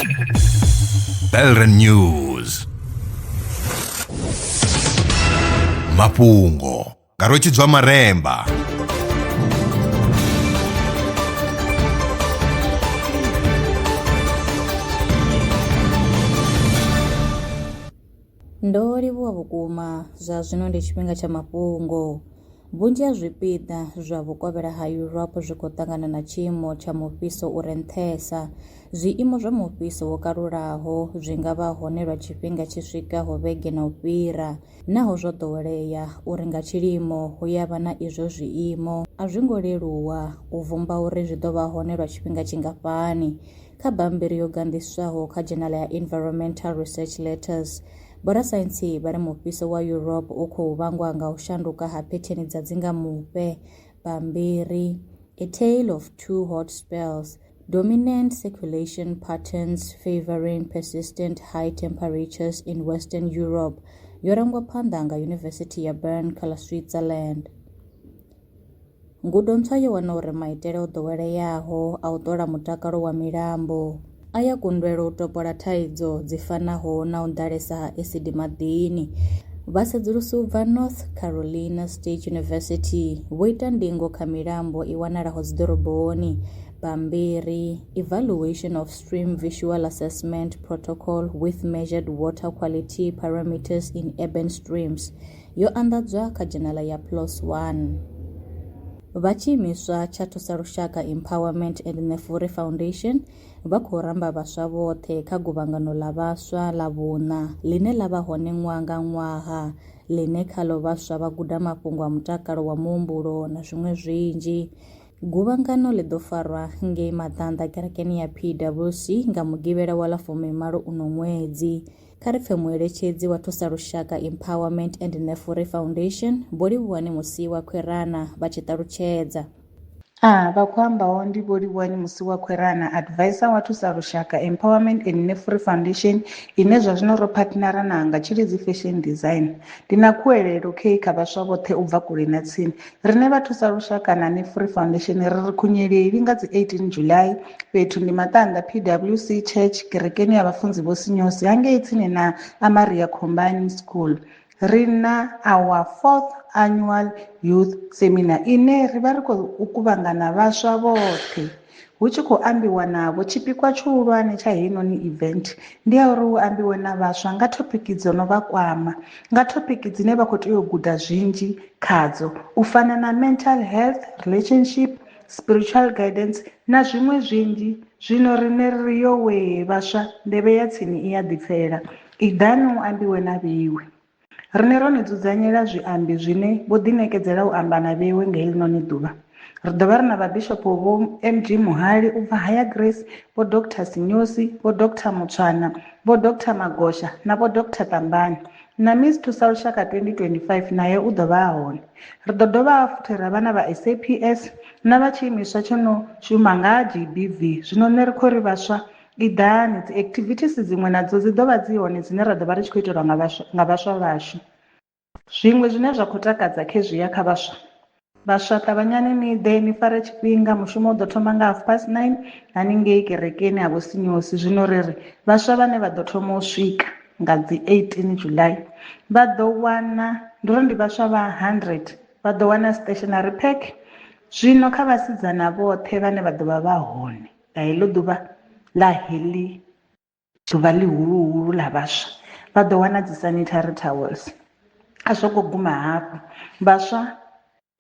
Belren News. Mafhungo ngarochidzwa maremba. Ndo livhuwa vhukuma zwa zwino ndi tshifhinga tsha mafhungo. Vhunzhi ha zwipiḓa zwa vhukovhela ha Europe zwi khou ṱangana na tshiimo tsha mufhiso u re nṱhesa. Zwiimo zwa mufhiso wo kalulaho zwi nga vha hone lwa tshifhinga tshi swikaho vhege na u fhira, naho zwo ḓowelea uri nga tshilimo hu ya vha na izwo zwiimo. A zwi ngo leluwa u vumba uri zwi ḓo vha hone lwa tshifhinga tshingafhani. Kha bammbiri yo gandiswaho kha Journal ya Environmental Research Letters, vhorasaintsi vha ri mufhiso wa Europe u khou vhangwa nga u shanduka ha phetheni dza dzingamupe. Bammbiri, A Tale of Two Hot Spells, Dominant Circulation Patterns Favoring Persistent High Temperatures in Western Europe, yo rangwa phanḓa nga Yunivesithi ya Bern kha ḽa Switzerland. Ngudo ntswa yo wana uri maitele o ḓoweleaho a u ṱola mutakalo wa milambo a ya kundelwa u topola thaidzo dzi fanaho na u ḓalesa ha acid maḓini. Vhasedzulusi u bva North Carolina State University vho ita ndingo kha milambo i wanalaho dziḓoroboni. Bammbiri, Evaluation of Stream Visual Assessment Protocol with Measured Water Quality Parameters in Urban Streams, yo anḓadzwa kha Journal ya PLOS One. Vha tshiimiswa tsha Thusa Lushaka Empowerment and Nefuri Foundation vha khou ramba vhaswa vhoṱhe kha guvhangano ḽa vhaswa ḽa vhuṋa ḽine ḽa vha hone ṅwaha nga ṅwaha, ḽine khaḽo vhaswa vha guda mafhungo a mutakalo wa muhumbulo na zwiṅwe zwinzhi. Guvhangano ḽi ḓo farwa ngei Maṱanḓa kerekeni ya PWC nga mugivhela wa ḽa 18 uno ṅwedzi. Kha ri pfhe mueletshedzi wa Thusa Lushaka Empowerment and Nefuri Foundation, Vho Livhuwani Musiwa Khwerana vha tshi ṱalutshedza. Vha khou ambaho ndi Vho Livhuwani Musiwa Khwerana, advisor wa Thusa Lushaka Empowerment and Nefuri Foundation, ine zwa zwino ro partnera na nga Tshilidzi Fashion Design. Ndi na khuwelelo kha vhaswa vhoṱhe u bva kule na tsini. Rine vha Thusa Lushaka na Nefuri Foundation ri khunyeleli nga dzi 18 July, fhethu ndi Maṱanḓa PWC Church, kerekeni ya vhafunzi vho Sinyosi hangei tsini na Amaria Combined School. Ri na our 4th annual youth seminar ine ri vha ri khou kuvhangana vhaswa vhoṱhe hu tshi khou ambiwa navho. Tshipikwa tshihulwane tsha heinoni event ndi ya uri hu ambiwe na vhaswa nga thopiki dzo no vha kwama, nga thopiki dzine vha khou tea u guda zwinzhi khadzo, u fana na mental health, relationship, spiritual guidance na zwiṅwe zwinzhi. Zwino rine ri yo vhaswa nḓevhe ya tsini i ya ḓipfela, iḓani u ambiwe na vheiwe. Rine ro ni dzudzanyela zwiambi zwine vho ḓiṋekedzela u amba na vheiwe nga heḽinoni ḓuvha. Ri ḓo vha ri na vhabishopo vho MG Muhali u bva Higher Grace, vho Dr Sinyosi, vho Dr Mutswana, vho Dr Magosha na vho Dr Tambani, na Miss Thusa Lushaka 2025 naye u ḓo vha hone. Ri ḓo dovha futhi ra vha na vha SAPS na vha tshiimiswa tsho no shuma nga GBV. Zwino nṋe ri khou ri vhaswa iḓani, dzi activities dziṅwe nadzo dzi ḓo vha dzi hone dzine ra ḓo vha ri tshi khou itelwa nga vhaswa vhashu. Zwiṅwe zwine zwa khou takadza khezwi ya kha vhaswa, vhaswa ṱavhanyani ni ḓe ni fare tshifhinga, mushumo u ḓo thoma nga 9:30 haningei kerekeni ha vho Sinyosi. Zwino ri vhaswa vhane vha ḓo thoma u swika nga dzi 18 July vha ḓo wana, ndi uri ndi vhaswa vha 100, vha ḓo wana stationary pack. Zwino kha vhasidzana vhoṱhe vhane vha ḓo vha vha hone nga heḽo ḓuvha ḽa heḽi ḓuvha ḽihuluhulu ḽa vhaswa, vha ḓo wana dzi sanitary towels. A zwo khou guma hafhu, vhaswa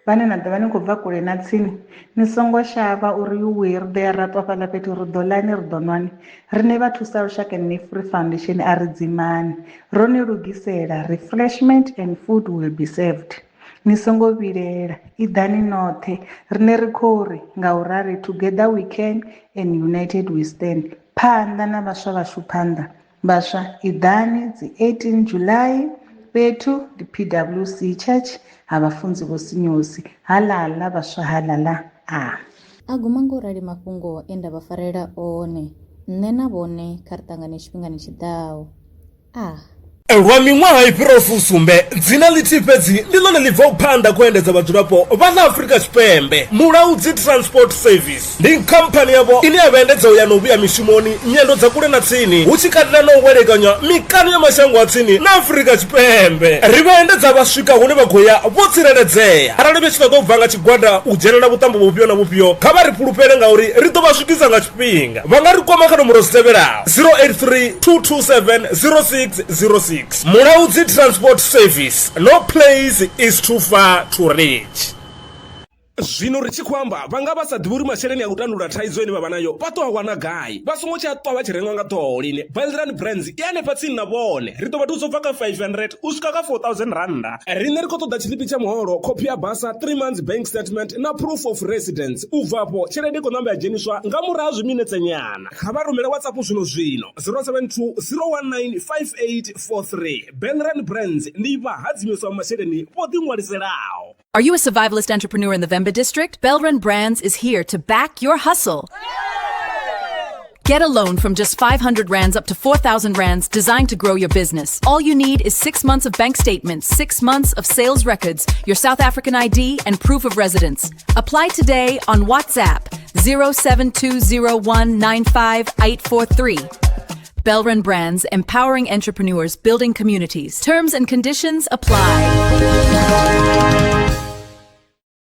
vhane na ḓovha ni khou bva kule na tsini, ni songo shavha uri ri ḓo ya ra ṱwa fhaḽa fhethu ri ḓo ḽani ri ḓo nwani. Rine vha Thusa Lushaka Nefuri Foundation a ri dzimani, ro ni lugisela refreshment and food will be served. Ni songo vhilela, iḓani noṱhe. Rine ri khou ri nga u rali, together we can and united we stand. Phanḓa na vhaswa vhashu phanḓa. Vhaswa iḓani dzi 18 July, fhethu ndi PWC Church ha vhafunzi vho Sinyosi. Halala vhaswa halala. A guma ngo rali mafhungo e nda vha farela one, nṋe na vhone kha ri ṱangane tshifhingani tshiḓaho. lwa miṅwaha i fhiraho sumbe dzina ḽithihi fhedzi ndi ḽone ḽi bvaho phanḓa khou endedza vhadzulapo vha ḽa Afrika Tshipembe. Mulaudzi Transport Service ndi khamphani yavho ine ya vhaendedza u ya na u vhuya mishumoni nyendo dza kule na tsini hu tshi katela na u welekanya mikano ya mashango a tsini na Afrika Tshipembe. Ri vhaendedza vha swika hune vha khou ya vho tsireledzea. Arali vha tshi ṱoḓa u bva nga tshigwada u dzhena na vhuṱambo vhufhio na vhufhio kha vha ri fhulufhele ngauri ri ḓo vha swikisa nga tshifhinga. Vha nga ri kwama kha nomboro dzi tevhelaho 083 227 0606. Mulaudzi Transport Service, no place is too far to reach. Zwino ri tshi khou amba vhanga vha sa ḓivhi uri masheleni a u tandulula thaidzo ine vha vha nayo vha ṱo a wana gai vha songo tsha ṱwa vha tshi renga nga ṱhoho lini. Belran Brands i hanefha tsini na vhone ri ḓo vha thusa u bva kha 500 u swika kha 4000 randa. Riṋe ri khou ṱoḓa tshiḽipi tsha muholo, khophi ya basa, 3 months bank statement na proof of residence. U bvapo tshelede i khou ṋamba ya dzheniswa nga murahu ha zwiminetse nyana. Kha vha rumele WhatsApp zwino 072 019 5843. Belran Brands ndi vhahadzimisa masheleni vho ḓiṅwaliselaho. Are you a survivalist entrepreneur in the Vemba district? Belran Brands is here to back your hustle. Get a loan from just 500 rands up to 4,000 rands designed to grow your business. All you need is 6 months of bank statements, 6 months of sales records, your South African ID, and proof of residence. Apply today on WhatsApp 07201958843. Belran Brands, empowering entrepreneurs, building communities. Terms and conditions apply.